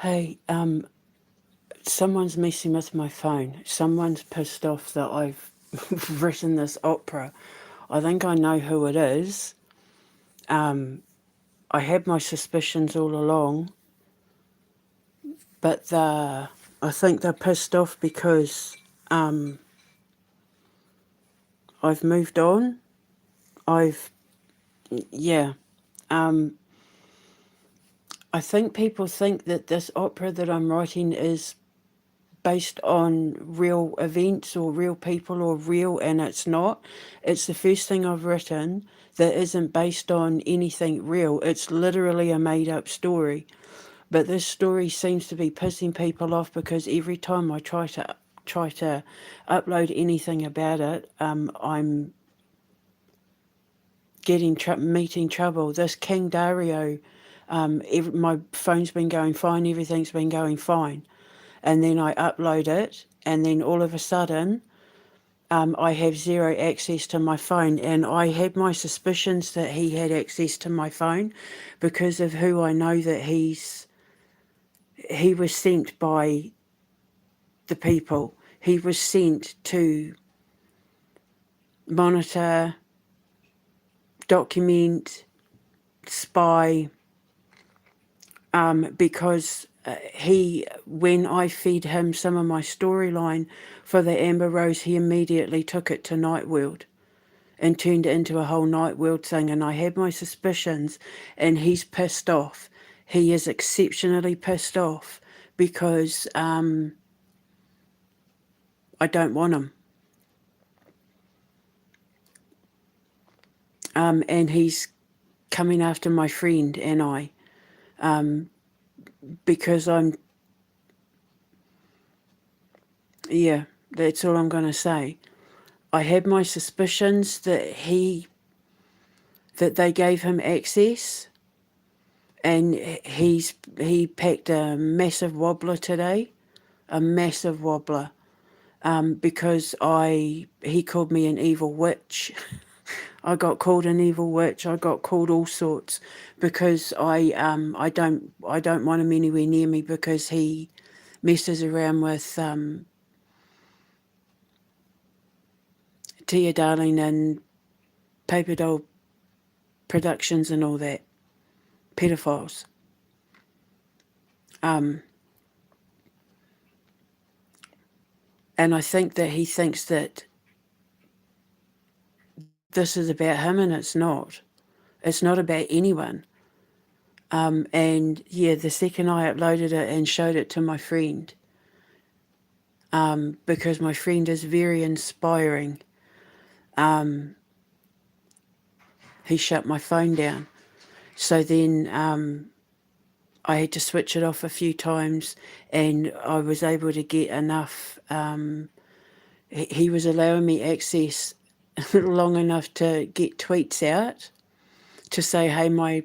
Hey, someone's messing with my phone. Someone's pissed off that I've written this opera. I think I know who it is. Um, I had my suspicions all along, but I think they're pissed off because um, I've moved on. I've, yeah. Um, I think people think that this opera that I'm writing is based on real events or real people or real, and it's not. It's the first thing I've written that isn't based on anything real. It's literally a made up story. But this story seems to be pissing people off because every time I try to upload anything about it, I'm meeting trouble. This King Dario, my phone's been going fine, everything's been going fine, and then I upload it, and then all of a sudden, I have zero access to my phone. And I had my suspicions that he had access to my phone because of who I know that he was sent by the people. He was sent to monitor, document, spy, because when I fed him some of my storyline for the Amber Rose, he immediately took it to Nightworld and turned it into a whole Nightworld thing. And I had my suspicions, and he's pissed off. He is exceptionally pissed off because I don't want him. And he's coming after my friend and I, because yeah, that's all I'm going to say. I had my suspicions that they gave him access, and he packed a massive wobbler today, a massive wobbler, because he called me an evil witch. I got called an evil witch. I got called all sorts because I don't want him anywhere near me because he messes around with Tia Darling and Paper Doll Productions and all that, pedophiles. And I think that he thinks that this is about him, and it's not. It's not about anyone. And yeah, the second I uploaded it and showed it to my friend, because my friend is very inspiring, he shut my phone down. So then I had to switch it off a few times, and I was able to get enough. He was allowing me access long enough to get tweets out to say, hey, my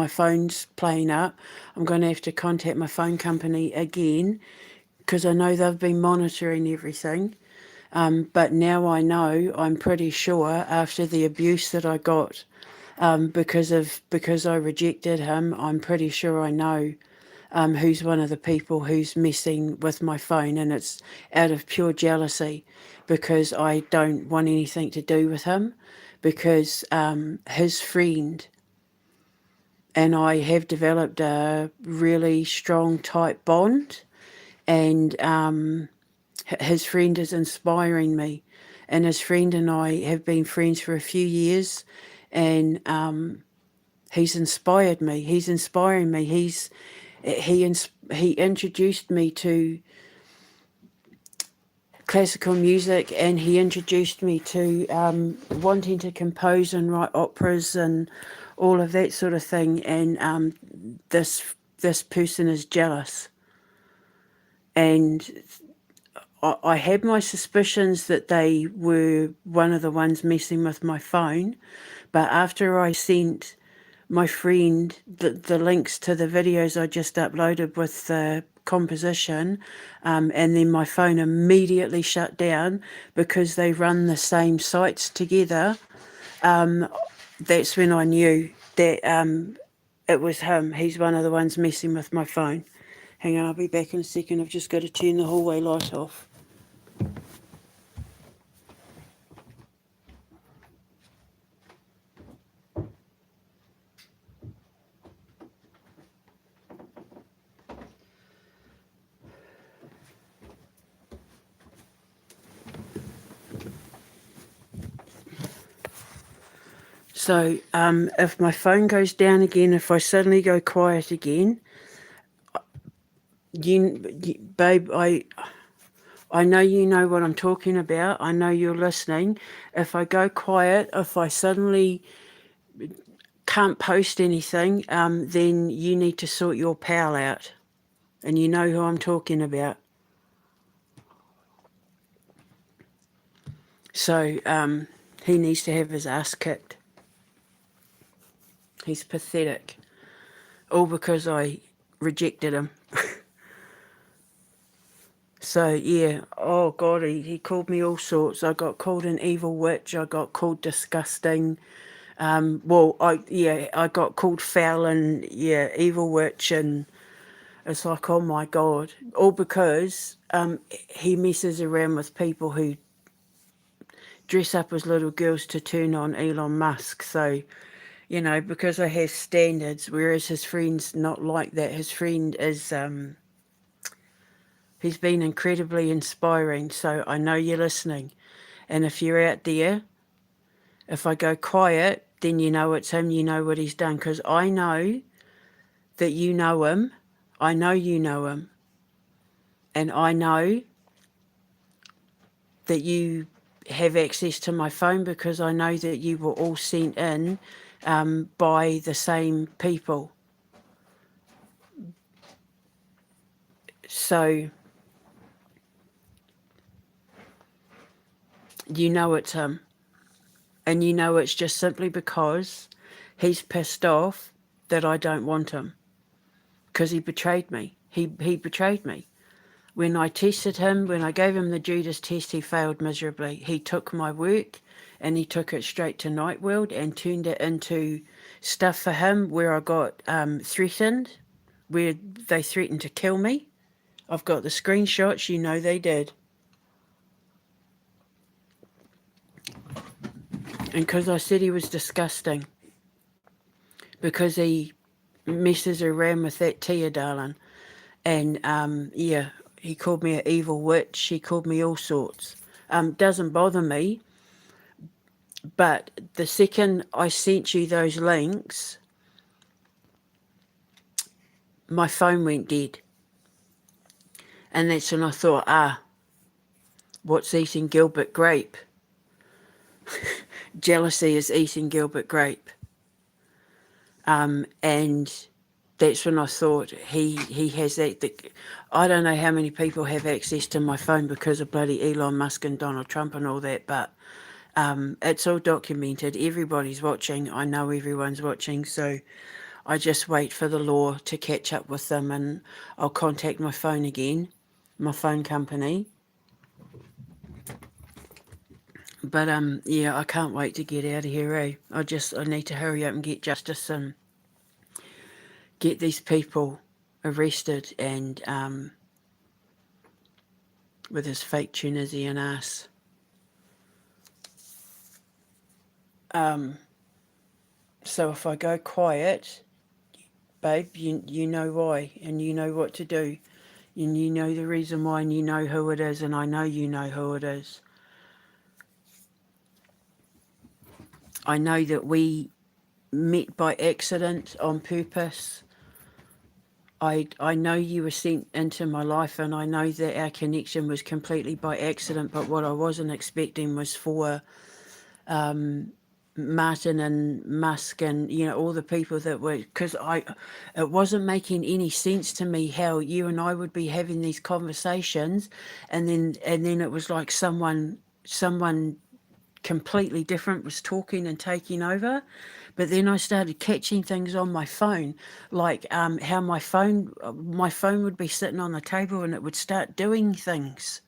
phone's playing up. I'm going to have to contact my phone company again because I know they've been monitoring everything. But now I know, I'm pretty sure, after the abuse that I got, because I rejected him, I'm pretty sure I know who's one of the people who's messing with my phone, and it's out of pure jealousy because I don't want anything to do with him, because his friend and I have developed a really strong, tight bond, and his friend is inspiring me, and his friend and I have been friends for a few years, and he's inspired me. He's inspiring me. He introduced me to classical music, and he introduced me to wanting to compose and write operas and all of that sort of thing. And this person is jealous, and I had my suspicions that they were one of the ones messing with my phone, but after I sent my friend the links to the videos I just uploaded with the composition, and then my phone immediately shut down because they run the same sites together, that's when I knew that it was him. He's one of the ones messing with my phone. Hang on, I'll be back in a second. I've just got to turn the hallway light off. So if my phone goes down again, if I suddenly go quiet again, babe, I know you know what I'm talking about. I know you're listening. If I go quiet, if I suddenly can't post anything, then you need to sort your pal out. And you know who I'm talking about. So he needs to have his ass kicked. He's pathetic. All because I rejected him. So, yeah, oh God, he called me all sorts. I got called an evil witch. I got called disgusting. I got called foul and, evil witch. And it's like, oh my God. All because he messes around with people who dress up as little girls to turn on Elon Musk. So, because I have standards, whereas his friend's not like that. His friend is, he's been incredibly inspiring. So I know you're listening. And if you're out there, if I go quiet, then you know it's him, you know what he's done. Because I know that you know him. I know you know him. And I know that you have access to my phone because I know that you were all sent in by the same people. So you know it's him. And you know it's just simply because he's pissed off that I don't want him. Because he betrayed me. He betrayed me. When I tested him, when I gave him the Judas test, he failed miserably. He took my work and he took it straight to Nightworld and turned it into stuff for him where I got threatened, where they threatened to kill me. I've got the screenshots, you know they did. And because I said he was disgusting, because he messes around with that Tia, darling. And, he called me an evil witch. He called me all sorts. Doesn't bother me. But the second I sent you those links, my phone went dead. And that's when I thought, what's eating Gilbert Grape? Jealousy is eating Gilbert Grape. And that's when I thought he has that. I don't know how many people have access to my phone because of bloody Elon Musk and Donald Trump and all that, but it's all documented. Everybody's watching. I know everyone's watching, so I just wait for the law to catch up with them, and I'll contact my phone again, my phone company. But I can't wait to get out of here. I need to hurry up and get justice and get these people arrested and with his fake Tunisian ass. So if I go quiet, babe, you know why, and you know what to do, and you know the reason why, and you know who it is, and I know you know who it is. I know that we met by accident on purpose. I know you were sent into my life, and I know that our connection was completely by accident, but what I wasn't expecting was for Martin and Musk and all the people that were, because it wasn't making any sense to me how you and I would be having these conversations, and then it was like someone completely different was talking and taking over. But then I started catching things on my phone, like how my phone would be sitting on the table and it would start doing things,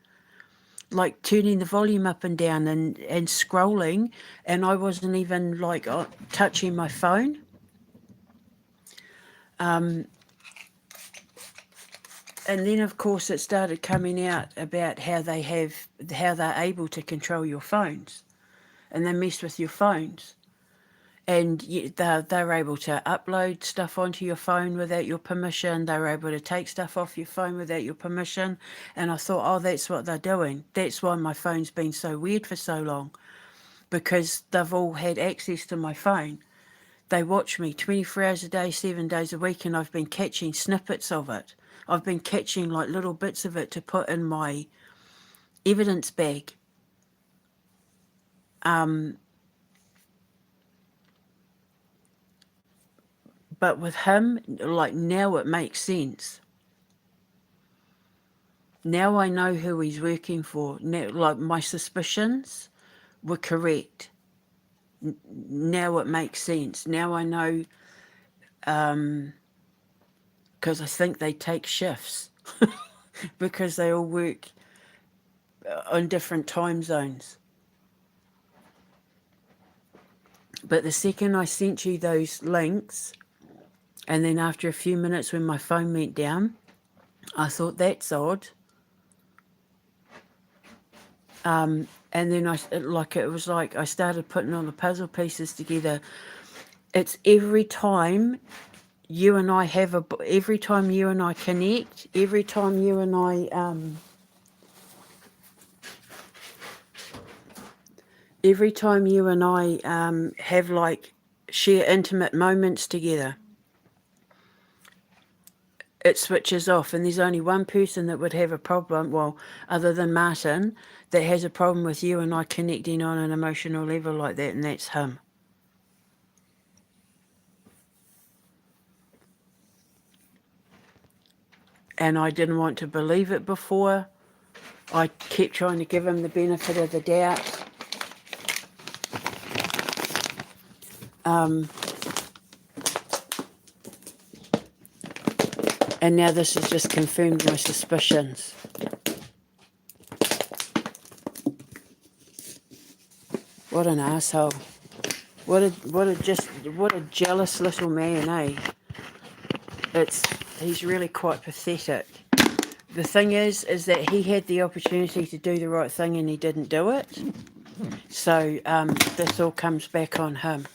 like turning the volume up and down and scrolling, and I wasn't even like touching my phone. And then of course it started coming out about how they're able to control your phones, and they mess with your phones. And they're able to upload stuff onto your phone without your permission. They're able to take stuff off your phone without your permission. And I thought, oh, that's what they're doing. That's why my phone's been so weird for so long, because they've all had access to my phone. They watch me 24 hours a day, 7 days a week, and I've been catching snippets of it. I've been catching like little bits of it to put in my evidence bag. But with him, like, now it makes sense. Now I know who he's working for. Now, like, my suspicions were correct. Now it makes sense. Now I know, because I think they take shifts because they all work on different time zones. But the second I sent you those links, and then after a few minutes when my phone went down, I thought, that's odd. And then it was like I started putting all the puzzle pieces together. It's every time you and I every time you and I connect, every time you and I, have like share intimate moments together, it switches off. And there's only one person that would have a problem, well, other than Martin, that has a problem with you and I connecting on an emotional level like that, and that's him. And I didn't want to believe it before. I kept trying to give him the benefit of the doubt. And now this has just confirmed my suspicions. What an asshole. What a jealous little man, eh? He's really quite pathetic. The thing is that he had the opportunity to do the right thing and he didn't do it. So this all comes back on him.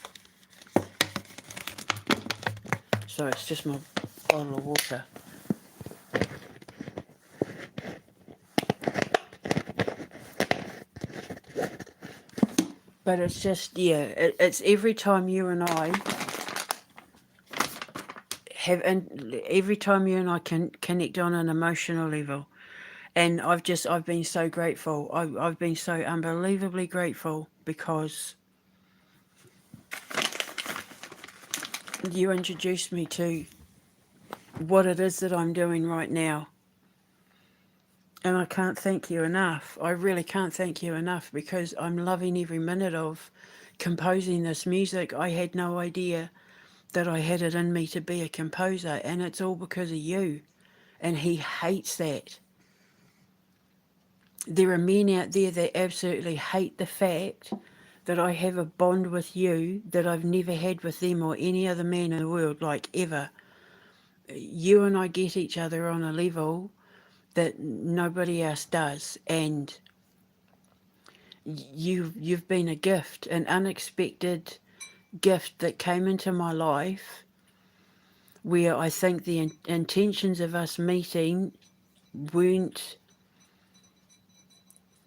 So it's just my bottle of water. But it's just, it's every time you and I every time you and I can connect on an emotional level. And I've been so grateful. I've been so unbelievably grateful because you introduced me to what it is that I'm doing right now. And I can't thank you enough. I really can't thank you enough, because I'm loving every minute of composing this music. I had no idea that I had it in me to be a composer, and it's all because of you. And he hates that. There are men out there that absolutely hate the fact that I have a bond with you that I've never had with them or any other man in the world, like ever. You and I get each other on a level that nobody else does, and you've been a gift, an unexpected gift that came into my life, where I think the intentions of us meeting weren't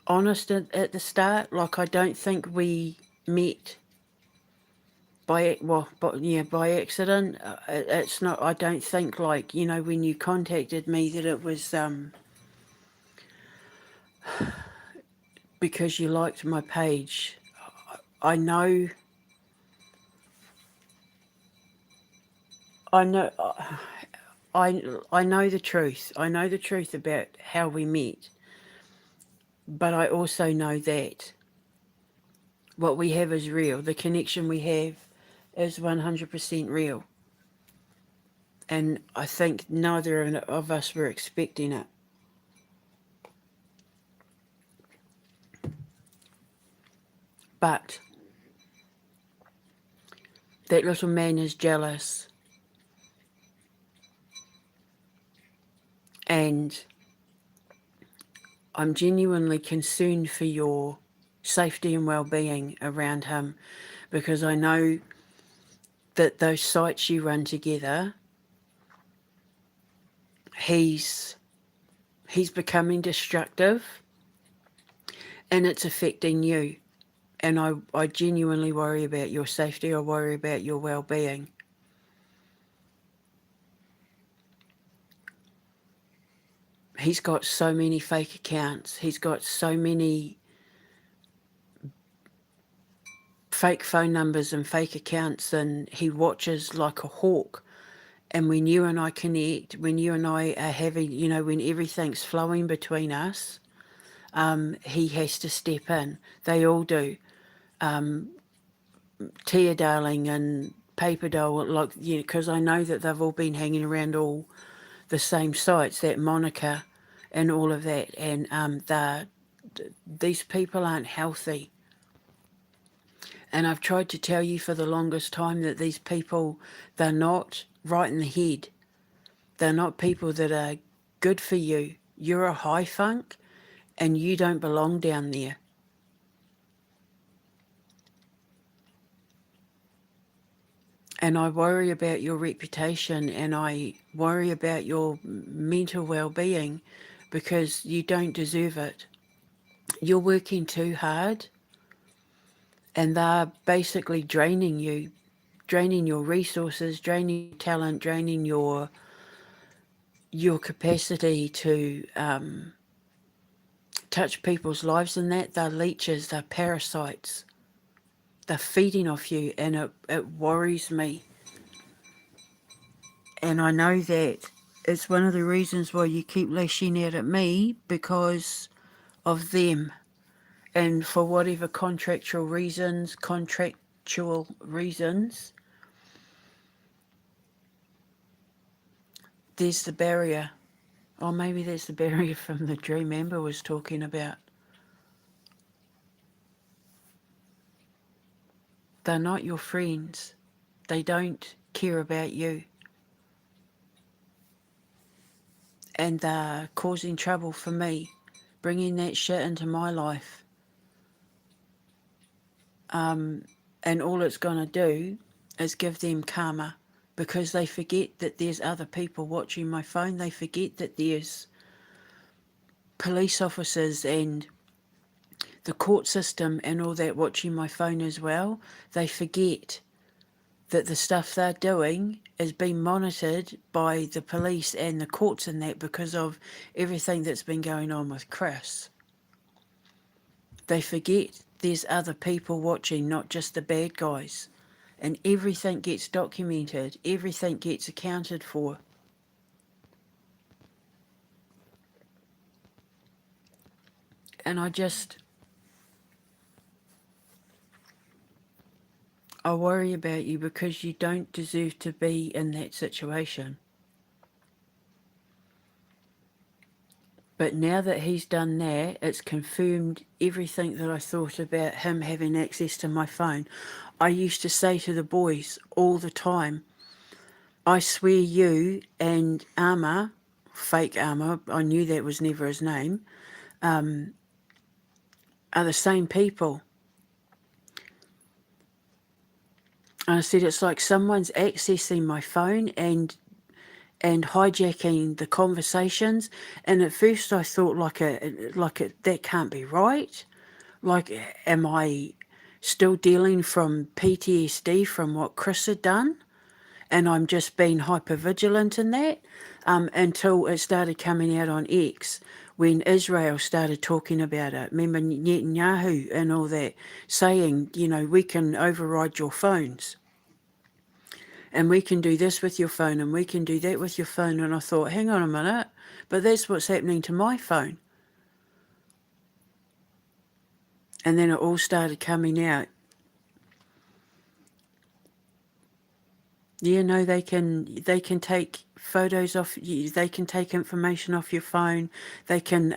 honest at the start. Like, I don't think we met by accident. It's not. I don't think, like, when you contacted me, that it was because you liked my page. I know. I know. I know the truth. I know the truth about how we met. But I also know that what we have is real. The connection we have is 100% real. And I think neither of us were expecting it. But that little man is jealous. And I'm genuinely concerned for your safety and well-being around him, because I know that those sites you run together, he's becoming destructive and it's affecting you. And I genuinely worry about your safety. I worry about your well-being. He's got so many fake accounts. He's got so many fake phone numbers and fake accounts, and he watches like a hawk. And when you and I connect, when you and I are having, when everything's flowing between us, he has to step in. They all do. Tia Darling and Paper Doll, because I know that they've all been hanging around all the same sites, that Monica and all of that, and these people aren't healthy. And I've tried to tell you for the longest time that these people, they're not right in the head. They're not people that are good for you. You're a high funk and you don't belong down there. And I worry about your reputation, and I worry about your mental well-being, because you don't deserve it. You're working too hard, and they're basically draining you, draining your resources, draining your talent, draining your capacity to touch people's lives, and that they're leeches, they're parasites. They're feeding off you, and it worries me. And I know that it's one of the reasons why you keep lashing out at me, because of them. And for whatever contractual reasons, there's the barrier. Or maybe there's the barrier from the dream Amber was talking about. They're not your friends. They don't care about you. And they're causing trouble for me, bringing that shit into my life. And all it's going to do is give them karma, because they forget that there's other people watching my phone. They forget that there's police officers and the court system and all that watching my phone as well. They forget that the stuff they're doing is being monitored by the police and the courts and that, because of everything that's been going on with Chris. They forget there's other people watching, not just the bad guys. And everything gets documented, everything gets accounted for. And I worry about you, because you don't deserve to be in that situation. But now that he's done that, it's confirmed everything that I thought about him having access to my phone. I used to say to the boys all the time, I swear you and Armour, fake Armour, I knew that was never his name, are the same people. And I said, it's like someone's accessing my phone and hijacking the conversations. And at first I thought that can't be right. Like, am I still dealing from PTSD from what Chris had done? And I'm just being hyper vigilant in that, until it started coming out on X, when Israel started talking about it. Remember Netanyahu and all that, saying, we can override your phones. And we can do this with your phone, and we can do that with your phone. And I thought, hang on a minute, but that's what's happening to my phone. And then it all started coming out. Yeah, no, they can take photos off you. They can take information off your phone. They can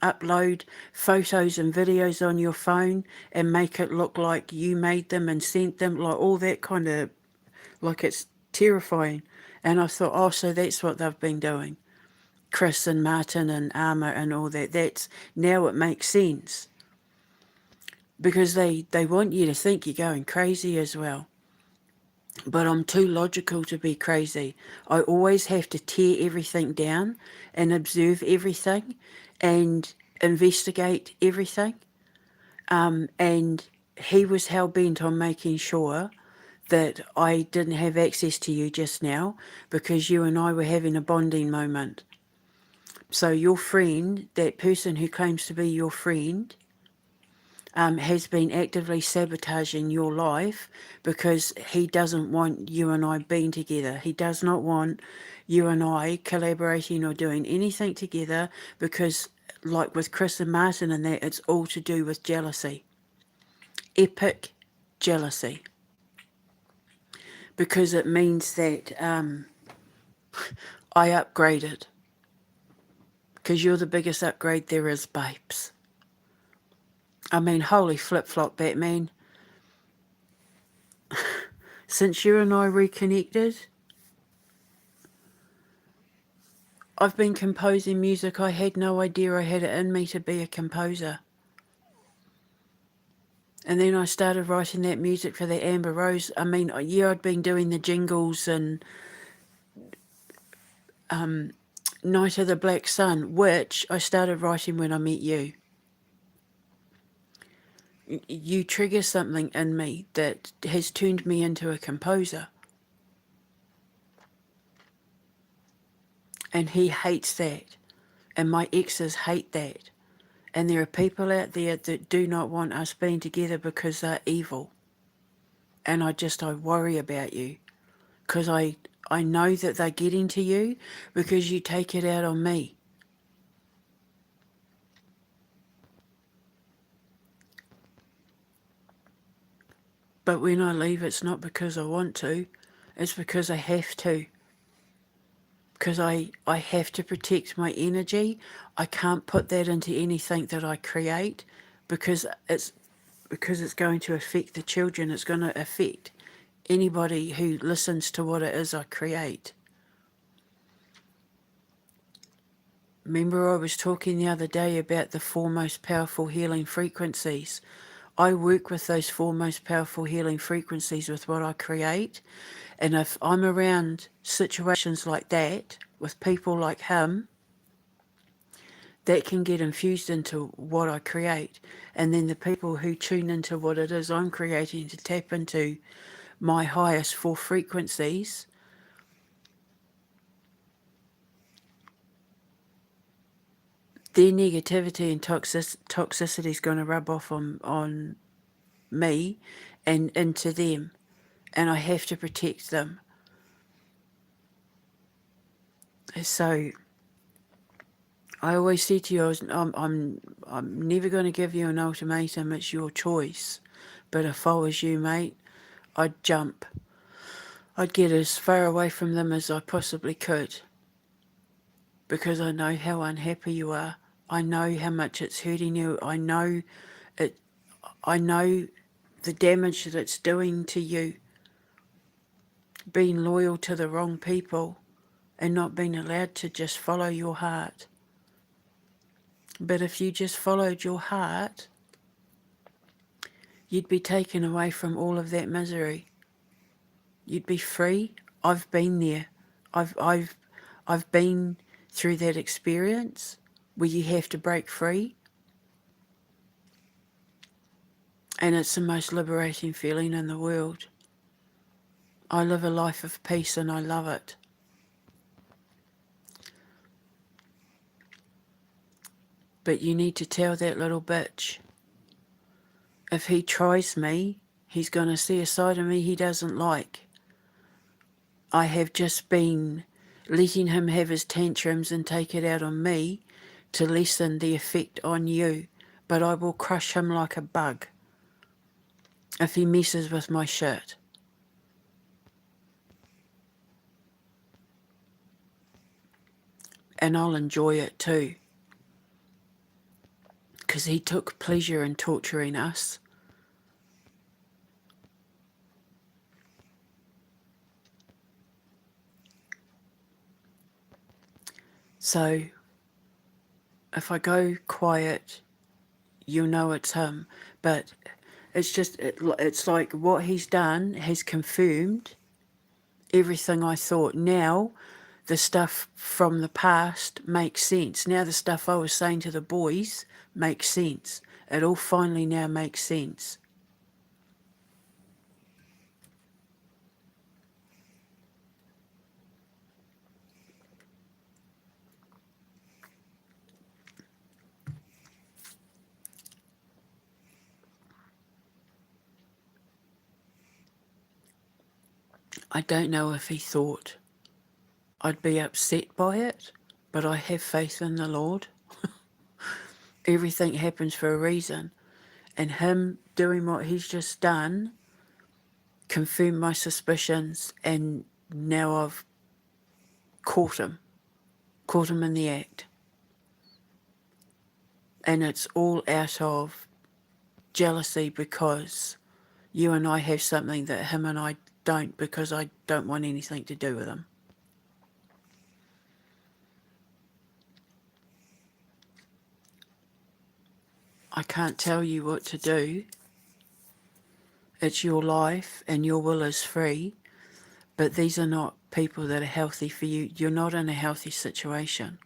upload photos and videos on your phone and make it look like you made them and sent them, like all that kind of, like, it's terrifying. And I thought, oh, so that's what they've been doing. Chris and Martin and Armour and all that. That's now it makes sense. Because they want you to think you're going crazy as well. But I'm too logical to be crazy. I always have to tear everything down and observe everything and investigate everything. And he was hell bent on making sure that I didn't have access to you just now because you and I were having a bonding moment. So your friend, that person who claims to be your friend, has been actively sabotaging your life because he doesn't want you and I being together. He does not want you and I collaborating or doing anything together because, like with Chris and Martin and that, it's all to do with jealousy. Epic jealousy. Because it means that I upgraded. Because you're the biggest upgrade there is, babes. I mean, holy flip-flop, Batman. Since you and I reconnected, I've been composing music. I had no idea I had it in me to be a composer. And then I started writing that music for the Amber Rose. I mean, yeah, I'd been doing the jingles and Night of the Black Sun, which I started writing when I met you. You trigger something in me that has turned me into a composer. And he hates that. And my exes hate that. And there are people out there that do not want us being together because they're evil. And I worry about you. Because I know that they're getting to you because you take it out on me. But when I leave, it's not because I want to. It's because I have to. Because I have to protect my energy. I can't put that into anything that I create because it's going to affect the children. It's going to affect anybody who listens to what it is I create. Remember I was talking the other day about the 4 most powerful healing frequencies. I work with those 4 most powerful healing frequencies with what I create. And if I'm around situations like that, with people like him, that can get infused into what I create. And then the people who tune into what it is I'm creating to tap into my highest 4 frequencies, their negativity and toxicity is going to rub off on me and into them. And I have to protect them. So I always said to you, I'm never going to give you an ultimatum. It's your choice. But if I was you, mate, I'd jump. I'd get as far away from them as I possibly could. Because I know how unhappy you are. I know how much it's hurting you. I know it. I know the damage that it's doing to you. Being loyal to the wrong people and not being allowed to just follow your heart. But if you just followed your heart, you'd be taken away from all of that misery. You'd be free. I've been there. I've been through that experience where you have to break free. And it's the most liberating feeling in the world. I live a life of peace and I love it. But you need to tell that little bitch, if he tries me, he's going to see a side of me he doesn't like. I have just been letting him have his tantrums and take it out on me to lessen the effect on you. But I will crush him like a bug if he messes with my shit. And I'll enjoy it too. Because he took pleasure in torturing us. So if I go quiet, you'll know it's him. But it's just, it's like what he's done has confirmed everything I thought. Now the stuff from the past makes sense. Now the stuff I was saying to the boys makes sense. It all finally now makes sense. I don't know if he thought I'd be upset by it, but I have faith in the Lord. Everything happens for a reason. And him doing what he's just done confirmed my suspicions, and now I've caught him in the act. And it's all out of jealousy because you and I have something that him and I don't, because I don't want anything to do with him. I can't tell you what to do. It's your life and your will is free, but these are not people that are healthy for you. You're not in a healthy situation.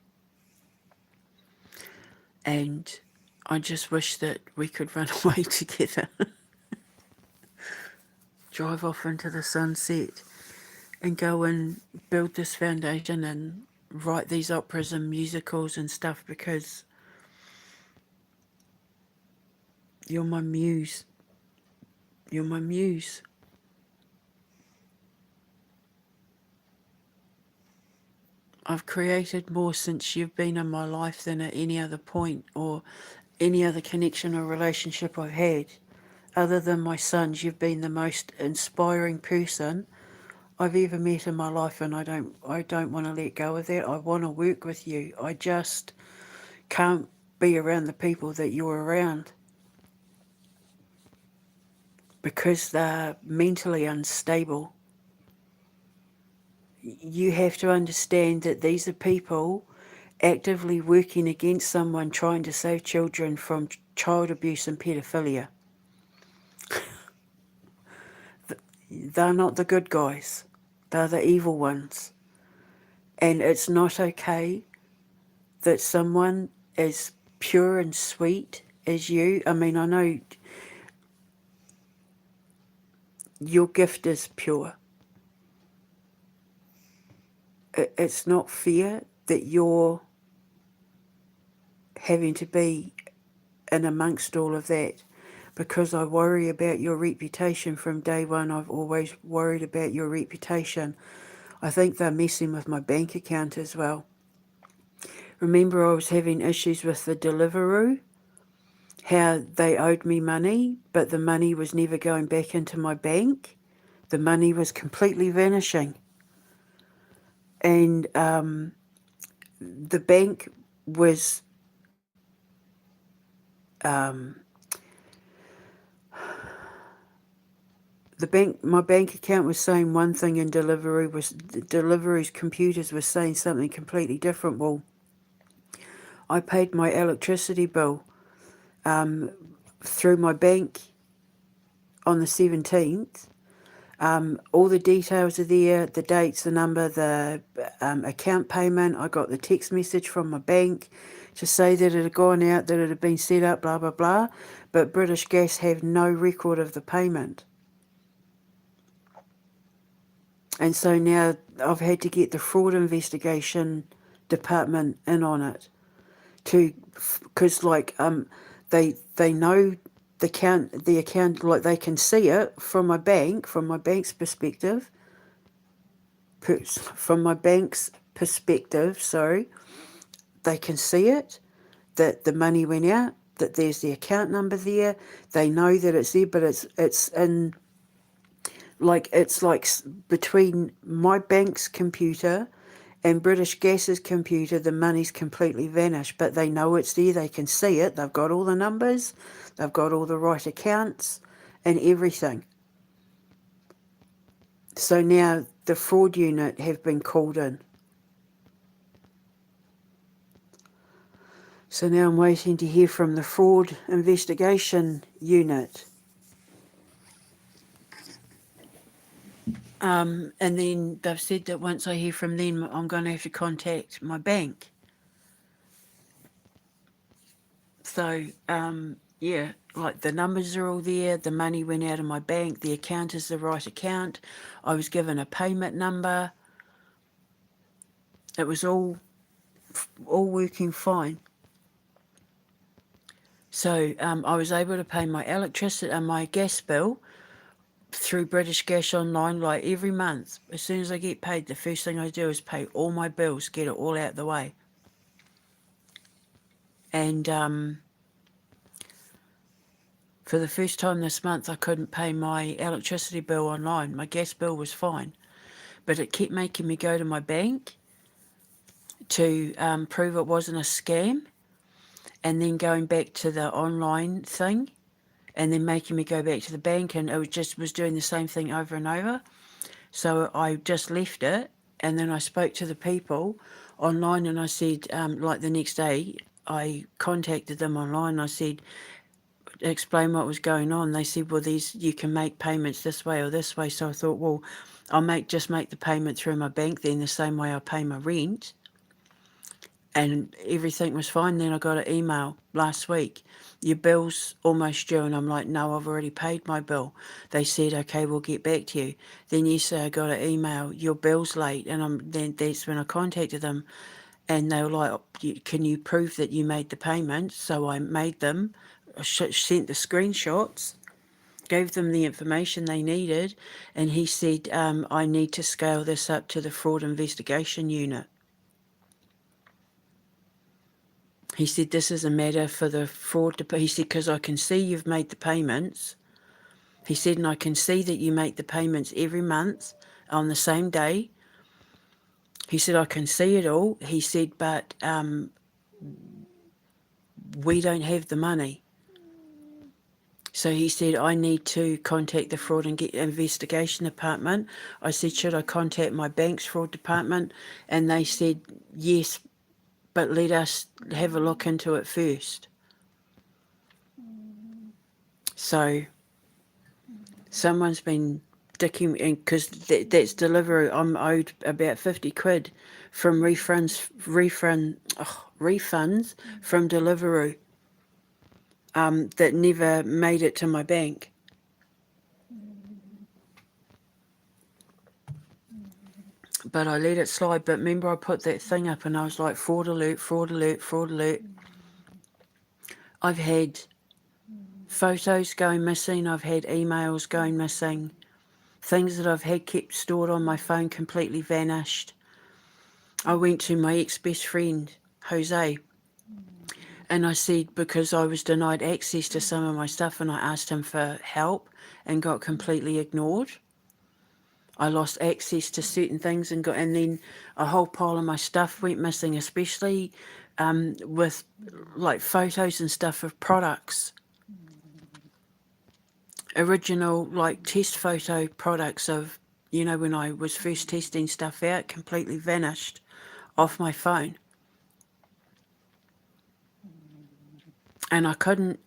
And I just wish that we could run away together. Drive off into the sunset and go and build this foundation and write these operas and musicals and stuff, because you're my muse. You're my muse. I've created more since you've been in my life than at any other point or any other connection or relationship I've had. Other than my sons, you've been the most inspiring person I've ever met in my life, and I don't want to let go of that. I want to work with you. I just can't be around the people that you're around because they're mentally unstable. You have to understand that these are people actively working against someone trying to save children from child abuse and pedophilia. They're not the good guys. They're the evil ones. And it's not okay that someone as pure and sweet as you, I mean, I know your gift is pure. It's not fair that you're having to be in amongst all of that, because I worry about your reputation from day one. I've always worried about your reputation. I think they're messing with my bank account as well. Remember, I was having issues with the Deliveroo, how they owed me money, but the money was never going back into my bank. The money was completely vanishing. And the bank was my bank account was saying one thing, and Deliveroo's computers were saying something completely different. Well, I paid my electricity bill through my bank on the 17th. All the details are there, the dates, the number, the account payment. I got the text message from my bank to say that it had gone out, that it had been set up, blah, blah, blah. But British Gas have no record of the payment. And so now I've had to get the fraud investigation department in on it, because they know the account, like they can see it from my bank's perspective. From my bank's perspective, sorry, they can see it, that the money went out, that there's the account number there. They know that it's there, but it's in. It's like between my bank's computer and British Gas's computer, the money's completely vanished, but they know it's there, they can see it, they've got all the numbers, they've got all the right accounts and everything. So now the fraud unit have been called in. So now I'm waiting to hear from the fraud investigation unit. And then they've said that once I hear from them, I'm going to have to contact my bank. So, yeah, like the numbers are all there, the money went out of my bank, the account is the right account, I was given a payment number, it was all working fine. So I was able to pay my electricity and my gas bill through British Gas Online, like every month. As soon as I get paid, the first thing I do is pay all my bills, get it all out the way. And for the first time this month, I couldn't pay my electricity bill online. My gas bill was fine, but it kept making me go to my bank to prove it wasn't a scam, and then going back to the online thing, and then making me go back to the bank, and it was doing the same thing over and over. So I just left it, and then I spoke to the people online, and I said, like the next day, I contacted them online. I said, explain what was going on. They said, well, you can make payments this way or this way. So I thought, well, I'll just make the payment through my bank then, the same way I pay my rent. And everything was fine. Then I got an email last week, your bill's almost due. And I'm like, no, I've already paid my bill. They said, okay, we'll get back to you. Then yesterday I got an email, your bill's late. And then that's when I contacted them, and they were like, can you prove that you made the payment? So I made them, sent the screenshots, gave them the information they needed. And he said, I need to scale this up to the fraud investigation unit. He said, this is a matter for the fraud. He said, because I can see you've made the payments. He said, and I can see that you make the payments every month on the same day. He said, I can see it all. He said, but we don't have the money. So he said, I need to contact the fraud and investigation department. I said, should I contact my bank's fraud department? And they said, yes, but let us have a look into it first. So someone's been dicking, because that's Deliveroo. I'm owed about 50 quid from refunds from Deliveroo that never made it to my bank. But I let it slide. But remember, I put that thing up and I was like, fraud alert, fraud alert, fraud alert. I've had photos going missing. I've had emails going missing. Things that I've had kept stored on my phone completely vanished. I went to my ex-best friend, Jose, and I said, because I was denied access to some of my stuff, and I asked him for help and got completely ignored. I lost access to certain things and then a whole pile of my stuff went missing, especially with like photos and stuff of products. Original like test photo products of, when I was first testing stuff out, completely vanished off my phone. And I couldn't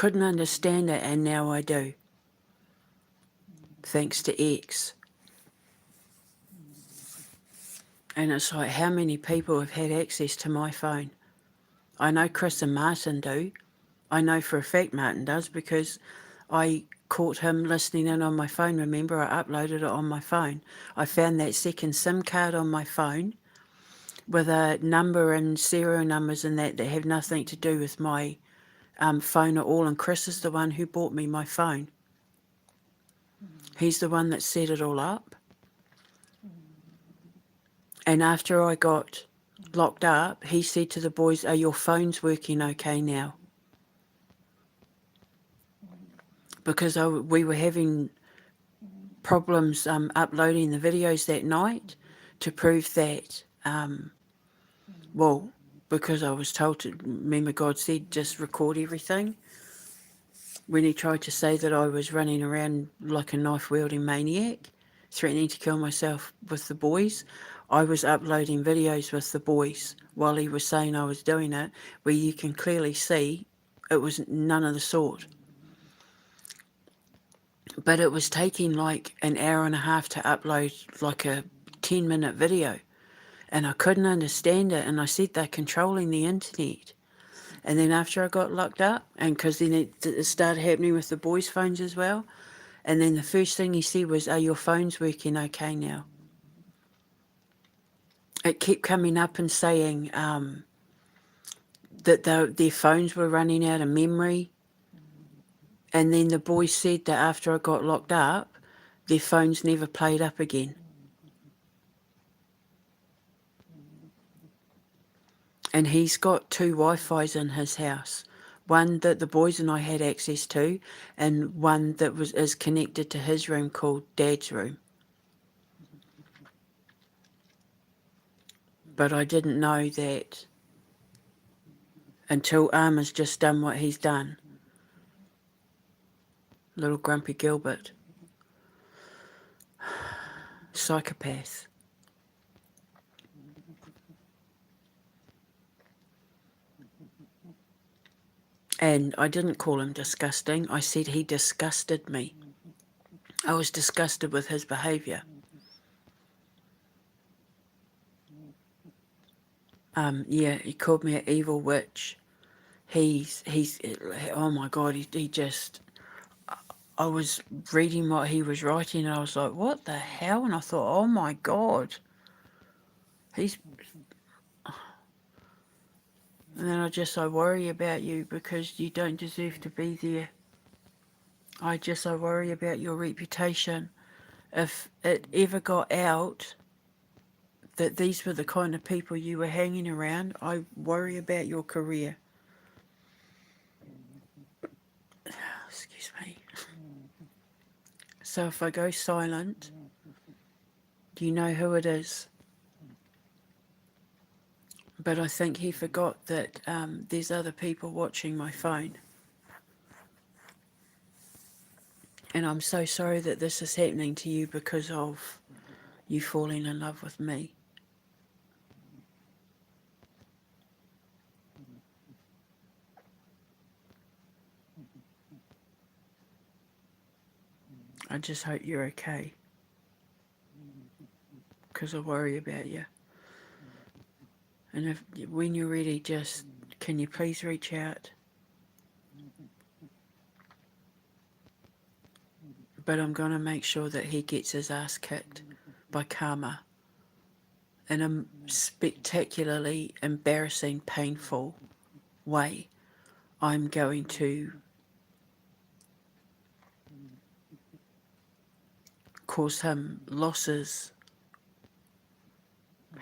understand it, and now I do. Thanks to X. And it's like, how many people have had access to my phone? I know Chris and Martin do. I know for a fact Martin does, because I caught him listening in on my phone. Remember, I uploaded it on my phone. I found that second SIM card on my phone with a number and serial numbers and that have nothing to do with my phone at all. And Chris is the one who bought me my phone. He's the one that set it all up. And after I got locked up, he said to the boys, are your phones working okay now? Because we were having problems uploading the videos that night to prove that, because I was told to, remember God said, just record everything. When he tried to say that I was running around like a knife-wielding maniac, threatening to kill myself with the boys, I was uploading videos with the boys while he was saying I was doing it, where you can clearly see it was none of the sort. But it was taking like an hour and a half to upload like a 10-minute video. And I couldn't understand it. And I said they're controlling the internet. And then after I got locked up, and because then it started happening with the boys' phones as well. And then the first thing he said was, "Are your phones working okay now?" It kept coming up and saying that their phones were running out of memory. And then the boys said that after I got locked up, their phones never played up again. And he's got 2 Wi-Fis in his house. One that the boys and I had access to, and one that is connected to his room called Dad's room. But I didn't know that until Arma's just done what he's done. Little grumpy Gilbert. Psychopath. And I didn't call him disgusting. I said he disgusted me. I was disgusted with his behaviour. Yeah, he called me an evil witch. He's oh my God, he just, I was reading what he was writing and I was like, what the hell? And I thought, oh my God. And then I worry about you because you don't deserve to be there. I worry about your reputation. If it ever got out that these were the kind of people you were hanging around, I worry about your career. Excuse me. So if I go silent, do you know who it is? But I think he forgot that there's other people watching my phone. And I'm so sorry that this is happening to you because of you falling in love with me. I just hope you're okay, because I worry about you. And when you're ready, just can you please reach out? But I'm going to make sure that he gets his ass kicked by karma in a spectacularly embarrassing, painful way. I'm going to cause him losses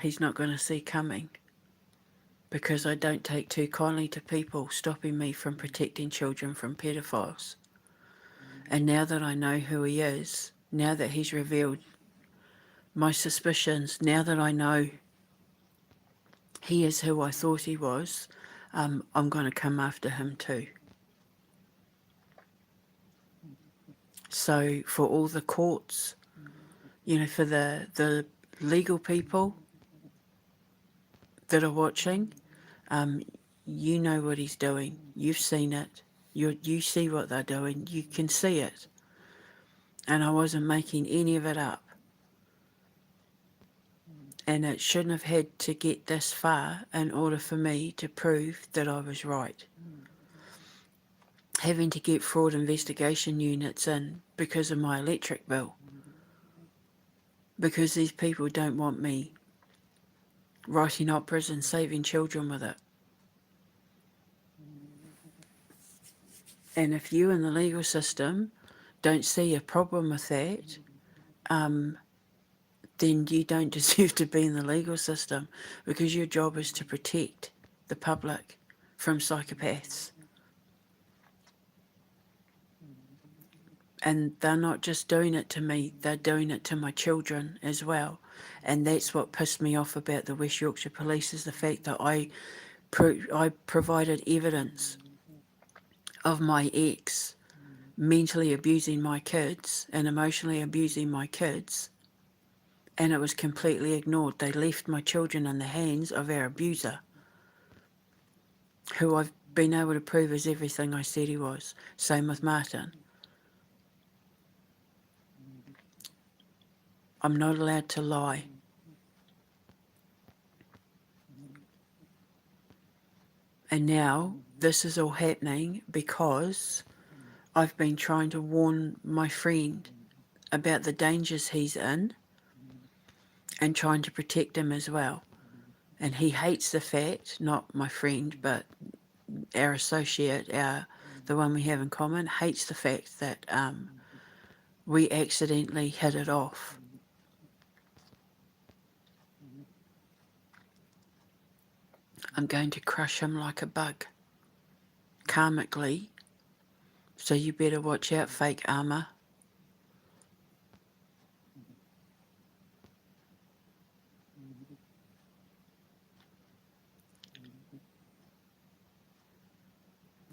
he's not going to see coming, because I don't take too kindly to people stopping me from protecting children from pedophiles. And now that I know who he is, now that he's revealed my suspicions, now that I know he is who I thought he was, I'm going to come after him too. So for all the courts, for the legal people that are watching, you know what he's doing. You've seen it. You see what they're doing. You can see it. And I wasn't making any of it up. And it shouldn't have had to get this far in order for me to prove that I was right. Having to get fraud investigation units in because of my electric bill. Because these people don't want me writing operas and saving children with it. And if you in the legal system don't see a problem with that, then you don't deserve to be in the legal system, because your job is to protect the public from psychopaths. And they're not just doing it to me, they're doing it to my children as well. And that's what pissed me off about the West Yorkshire Police, is the fact that I provided evidence of my ex mentally abusing my kids and emotionally abusing my kids, and it was completely ignored. They left my children in the hands of our abuser, who I've been able to prove is everything I said he was. Same with Martin. I'm not allowed to lie. And now this is all happening because I've been trying to warn my friend about the dangers he's in and trying to protect him as well. And he hates the fact, not my friend, but our associate, the one we have in common, hates the fact that we accidentally hit it off. I'm going to crush him like a bug, karmically, so you better watch out, fake armour.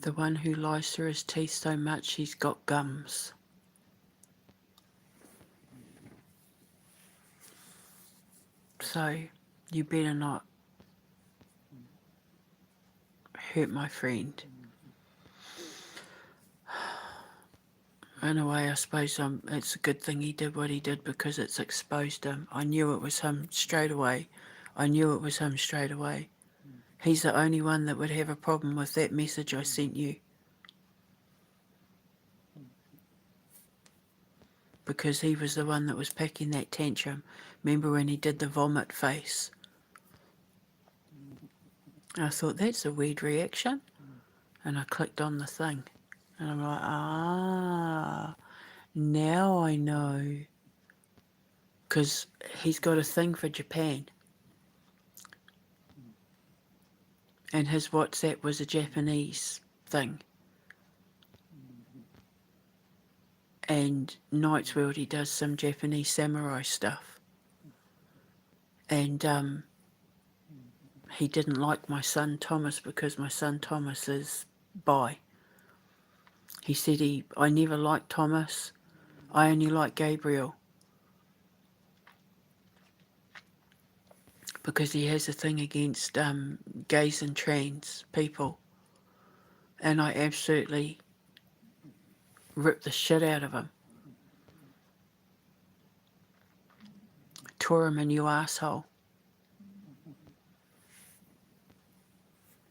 The one who lies through his teeth so much he's got gums. So you better not hurt my friend. In a way, I suppose it's a good thing he did what he did because it's exposed him. I knew it was him straight away. He's the only one that would have a problem with that message I sent you. Because he was the one that was packing that tantrum. Remember when he did the vomit face? I thought, that's a weird reaction. And I clicked on the thing. And I'm like, now I know. Because he's got a thing for Japan. And his WhatsApp was a Japanese thing. And Night's World, he does some Japanese samurai stuff. And he didn't like my son Thomas because my son Thomas is bi. He said I never liked Thomas. I only like Gabriel. Because he has a thing against gays and trans people. And I absolutely ripped the shit out of him. Tore him a new asshole.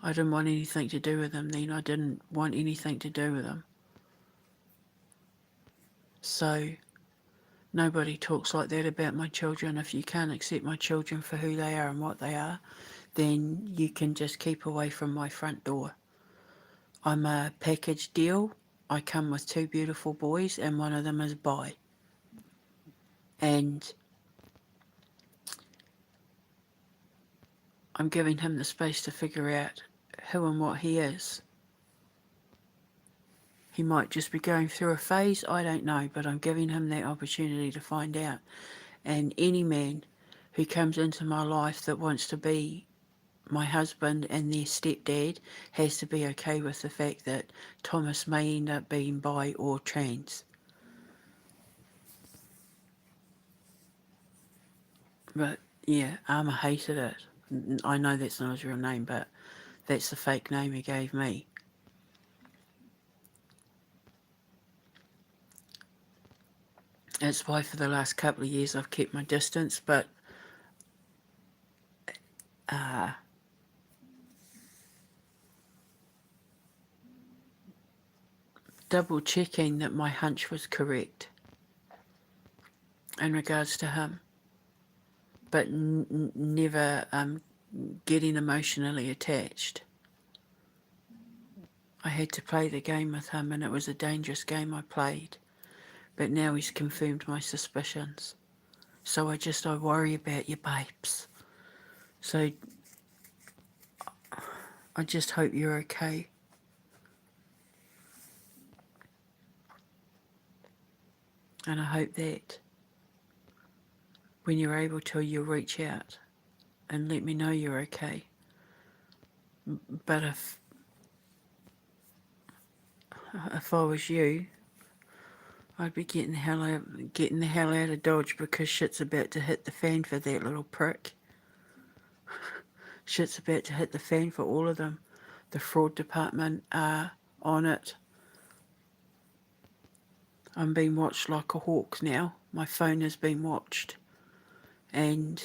I didn't want anything to do with him then. I didn't want anything to do with him. So nobody talks like that about my children. If you can't accept my children for who they are and what they are, then you can just keep away from my front door. I'm a package deal. I come with 2 beautiful boys and one of them is bi. And I'm giving him the space to figure out who and what he is. He might just be going through a phase, I don't know, but I'm giving him that opportunity to find out. And any man who comes into my life that wants to be my husband and their stepdad has to be okay with the fact that Thomas may end up being bi or trans. But yeah, Armour hated it. I know that's not his real name, but that's the fake name he gave me. That's why for the last couple of years I've kept my distance, but double checking that my hunch was correct in regards to him, but never getting emotionally attached. I had to play the game with him, and it was a dangerous game I played, but now he's confirmed my suspicions. So I worry about you, babes. So I just hope you're okay. And I hope that when you're able to, you'll reach out and let me know you're okay. But if I was you, I'd be getting the hell out of Dodge because shit's about to hit the fan for that little prick. Shit's about to hit the fan for all of them. The fraud department are on it. I'm being watched like a hawk now. My phone has been watched. And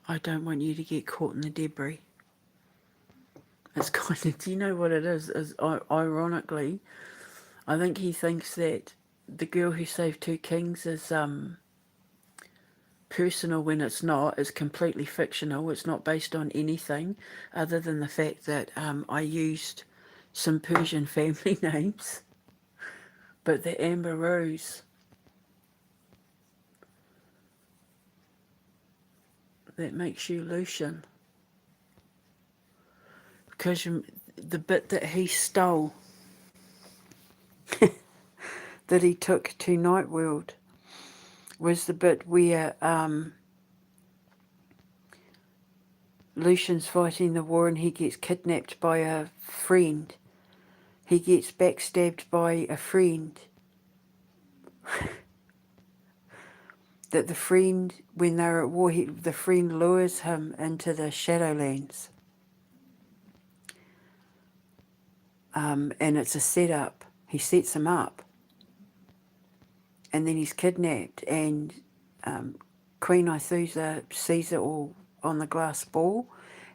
I don't want you to get caught in the debris. It's kind of, do you know what it is ironically, I think he thinks that the girl who saved two kings is personal when it's not. It's completely fictional. It's not based on anything other than the fact that I used some Persian family names. But the Amber Rose, that makes you Lucian. Because the bit that he stole, that he took to Nightworld, was the bit where Lucian's fighting the war and he gets kidnapped by a friend. He gets backstabbed by a friend. That the friend, when they're at war, the friend lures him into the Shadowlands. And it's a setup. He sets him up. And then he's kidnapped, and Queen Ithusa sees it all on the glass ball,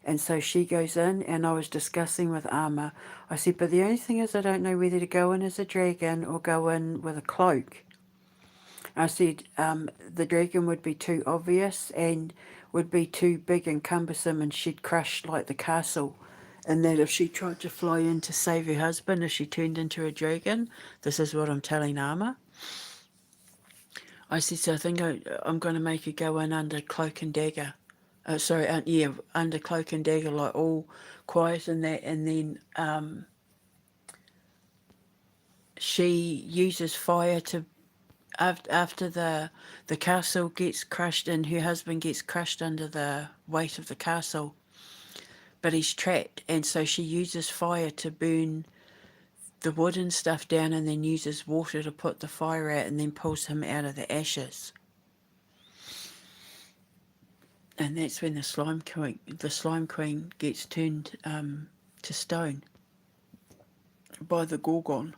and so she goes in, and I was discussing with Arma. I said, but the only thing is I don't know whether to go in as a dragon or go in with a cloak. I said the dragon would be too obvious and would be too big and cumbersome, and she'd crush like the castle. And that if she tried to fly in to save her husband, if she turned into a dragon, this is what I'm telling Arma. I said, so I think I'm going to make her go in under cloak and dagger. Under cloak and dagger, like all quiet and that. And then she uses fire to, after the castle gets crushed and her husband gets crushed under the weight of the castle, but he's trapped. And so she uses fire to burn the wood and stuff down, and then uses water to put the fire out, and then pulls him out of the ashes. And that's when the slime queen gets turned to stone by the Gorgon,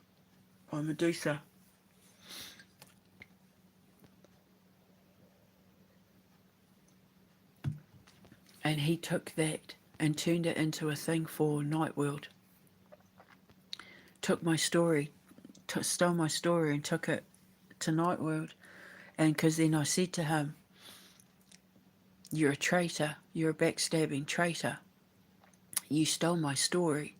by Medusa. And he took that and turned it into a thing for Nightworld. Took my story, stole my story and took it to Nightworld. And because then I said to him, you're a traitor, you're a backstabbing traitor. You stole my story.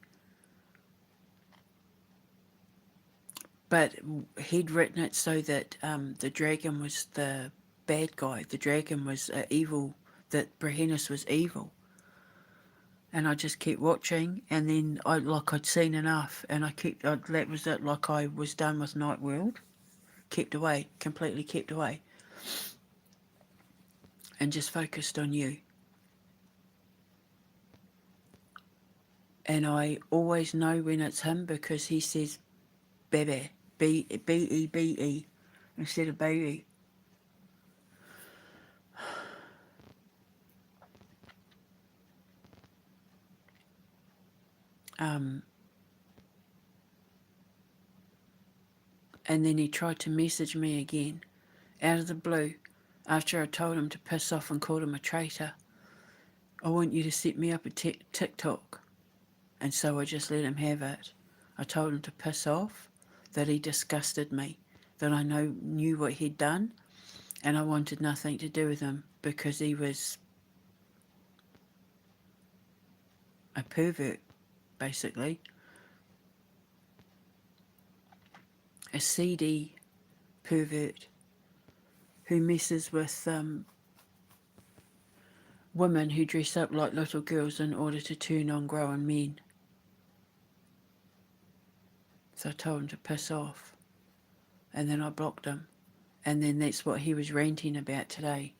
But he'd written it so that the dragon was the bad guy. The dragon was evil, that Brahenius was evil. And I just kept watching, and then I'd seen enough, and that was it, like I was done with Nightworld. Completely kept away. And just focused on you. And I always know when it's him because he says Bebe, B-E-B-E, instead of baby. And then he tried to message me again, out of the blue, after I told him to piss off and called him a traitor. I want you to set me up a TikTok. And so I just let him have it. I told him to piss off, that he disgusted me, that I knew what he'd done, and I wanted nothing to do with him because he was a pervert, basically. A seedy pervert who messes with women who dress up like little girls in order to turn on grown men. So I told him to piss off. And then I blocked him. And then that's what he was ranting about today.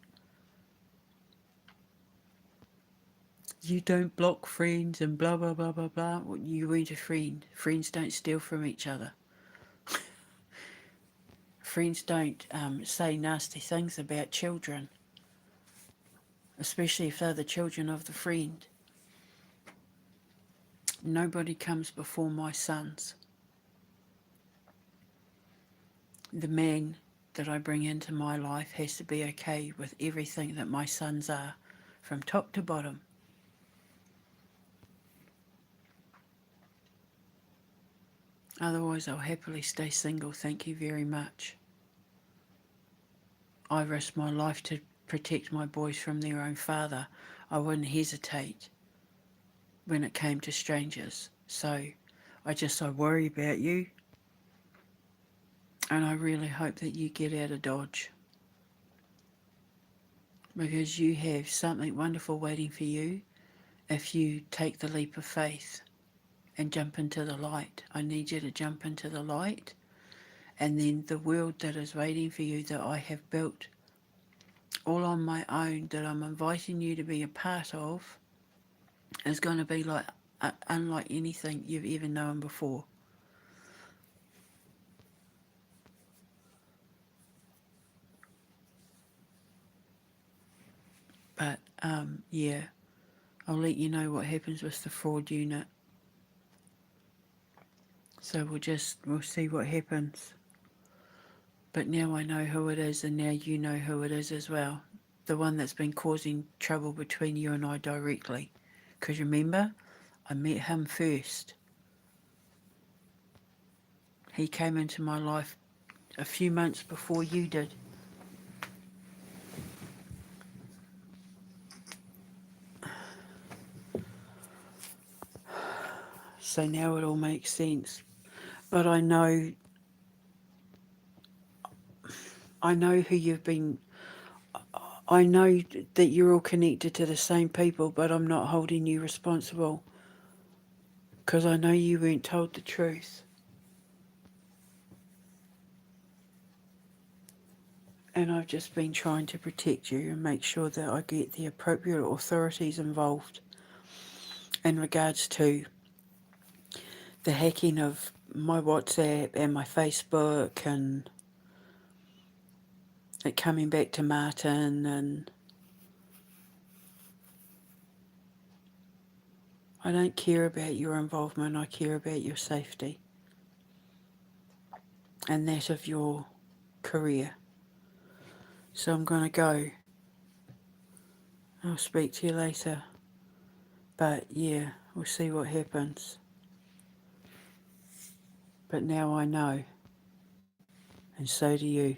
You don't block friends and blah, blah, blah, blah, blah. Well, you weren't a friend. Friends don't steal from each other. Friends don't say nasty things about children, especially if they're the children of the friend. Nobody comes before my sons. The man that I bring into my life has to be okay with everything that my sons are, from top to bottom. Otherwise, I'll happily stay single, thank you very much. I risked my life to protect my boys from their own father. I wouldn't hesitate when it came to strangers. So I worry about you, and I really hope that you get out of Dodge, because you have something wonderful waiting for you if you take the leap of faith and jump into the light. I need you to jump into the light, and then the world that is waiting for you, that I have built all on my own, that I'm inviting you to be a part of, is going to be like unlike anything you've ever known before. But yeah, I'll let you know what happens with the fraud unit. So we'll see what happens. But now I know who it is, and now you know who it is as well. The one that's been causing trouble between you and I directly. Because remember, I met him first. He came into my life a few months before you did. So now it all makes sense. But I know who you've been. I know that you're all connected to the same people, but I'm not holding you responsible, because I know you weren't told the truth. And I've just been trying to protect you and make sure that I get the appropriate authorities involved in regards to the hacking of my WhatsApp and my Facebook, and it coming back to Martin. And I don't care about your involvement, I care about your safety and that of your career. So I'm going to go. I'll speak to you later. But yeah, we'll see what happens. But now I know, and so do you.